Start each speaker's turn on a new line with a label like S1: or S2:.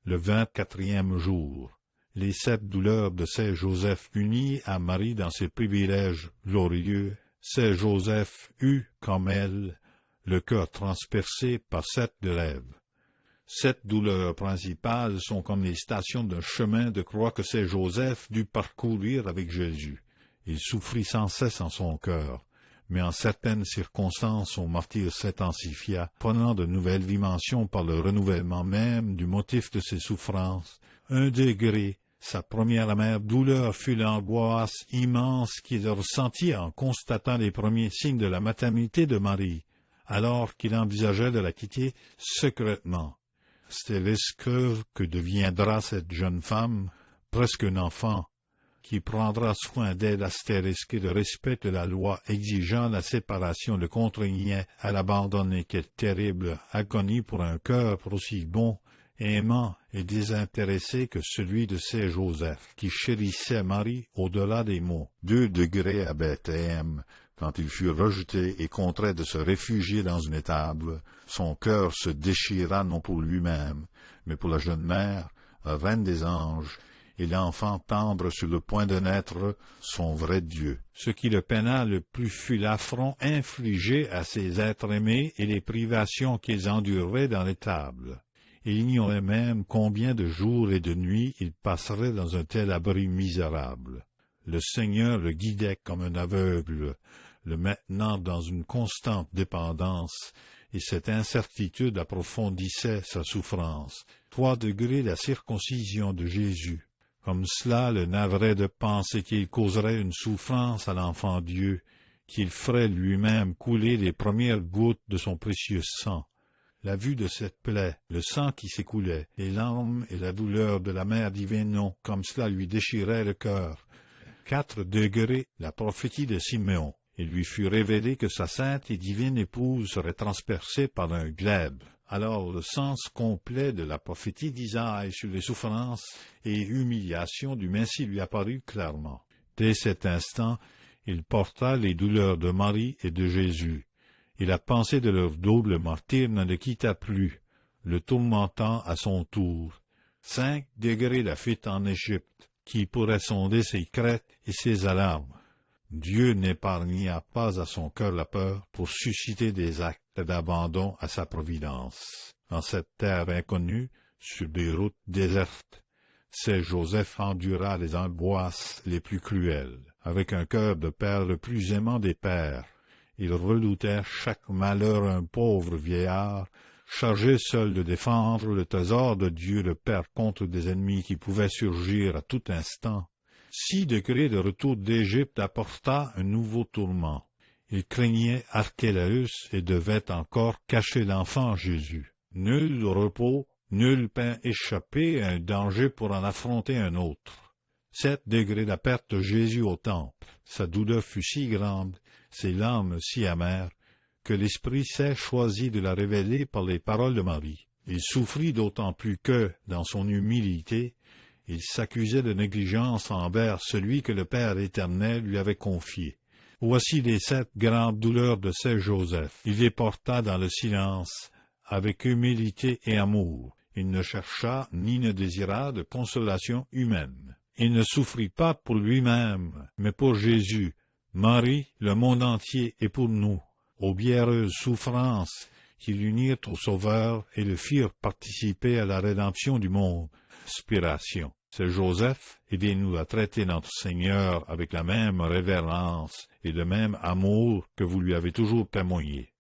S1: Le 24e jour. Les 7 douleurs de saint Joseph unies à Marie dans ses privilèges glorieux. Saint Joseph eut, comme elle, le cœur transpercé par 7 glaives. 7 douleurs principales sont comme les stations d'un chemin de croix que saint Joseph dut parcourir avec Jésus. Il souffrit sans cesse en son cœur, mais en certaines circonstances son martyre s'intensifia, prenant de nouvelles dimensions par le renouvellement même du motif de ses souffrances. Un degré, sa première amère douleur fut l'angoisse immense qu'il ressentit en constatant les premiers signes de la maternité de Marie, alors qu'il envisageait de la quitter secrètement. C'était l'esclave que deviendra cette jeune femme, presque un enfant, qui prendra soin d'elle astérisque et de respect de la loi exigeant la séparation le contraignait à l'abandonner. Quelle terrible agonie pour un cœur aussi bon, aimant et désintéressé que celui de saint Joseph, qui chérissait Marie au-delà des mots. 2 degrés à Bethléem, quand il fut rejeté et contraint de se réfugier dans une étable, son cœur se déchira non pour lui-même, mais pour la jeune mère, reine des anges, et l'enfant tendre sur le point de naître, son vrai Dieu. Ce qui le peina le plus fut l'affront infligé à ces êtres aimés et les privations qu'ils endureraient dans l'étable. Il ignorait même combien de jours et de nuits il passerait dans un tel abri misérable. Le Seigneur le guidait comme un aveugle, le maintenant dans une constante dépendance, et cette incertitude approfondissait sa souffrance. 3 degrés la circoncision de Jésus. Comme cela le navrait de penser qu'il causerait une souffrance à l'enfant Dieu, qu'il ferait lui-même couler les premières gouttes de son précieux sang. La vue de cette plaie, le sang qui s'écoulait, les larmes et la douleur de la mère divine, non, comme cela lui déchirait le cœur. 4 degrés la prophétie de Siméon. Il lui fut révélé que sa sainte et divine épouse serait transpercée par un glaive. Alors le sens complet de la prophétie d'Isaïe sur les souffrances et humiliations du Messie lui apparut clairement. Dès cet instant, il porta les douleurs de Marie et de Jésus, et la pensée de leur double martyre ne le quitta plus, le tourmentant à son tour. 5 degrés la fuite en Égypte, qui pourrait sonder ses craintes et ses alarmes. Dieu n'épargna pas à son cœur la peur pour susciter des actes d'abandon à sa providence. En cette terre inconnue, sur des routes désertes, saint Joseph endura les angoisses les plus cruelles. Avec un cœur de père le plus aimant des pères, il redoutait chaque malheur un pauvre vieillard, chargé seul de défendre le trésor de Dieu le Père contre des ennemis qui pouvaient surgir à tout instant. 6 degrés de retour d'Égypte apporta un nouveau tourment. Il craignait Archélaüs et devait encore cacher l'enfant Jésus. Nul repos, nul pain échappé à un danger pour en affronter un autre. 7 degrés la perte de Jésus au temple. Sa douleur fut si grande, ses larmes si amères, que l'Esprit Saint choisit de la révéler par les paroles de Marie. Il souffrit d'autant plus que, dans son humilité, il s'accusait de négligence envers celui que le Père éternel lui avait confié. Voici les 7 grandes douleurs de saint Joseph. Il les porta dans le silence, avec humilité et amour. Il ne chercha ni ne désira de consolation humaine. Il ne souffrit pas pour lui-même, mais pour Jésus, Marie, le monde entier et pour nous, aux bienheureuses souffrances qui l'unirent au Sauveur et le firent participer à la rédemption du monde. Inspiration. C'est Joseph, aidez-nous à traiter notre Seigneur avec la même révérence et le même amour que vous lui avez toujours témoigné.